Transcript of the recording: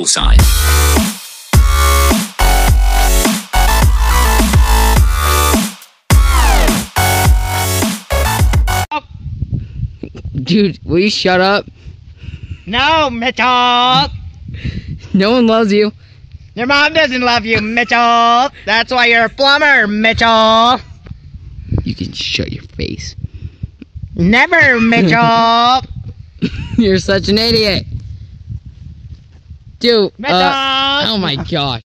bullseye. Dude, will you shut up? No, Mitchell! No one loves you. Your mom doesn't love you, Mitchell! That's why you're a plumber, Mitchell! You can shut your face. Never, Mitchell! You're such an idiot. Dude, Mitchell! oh my gosh.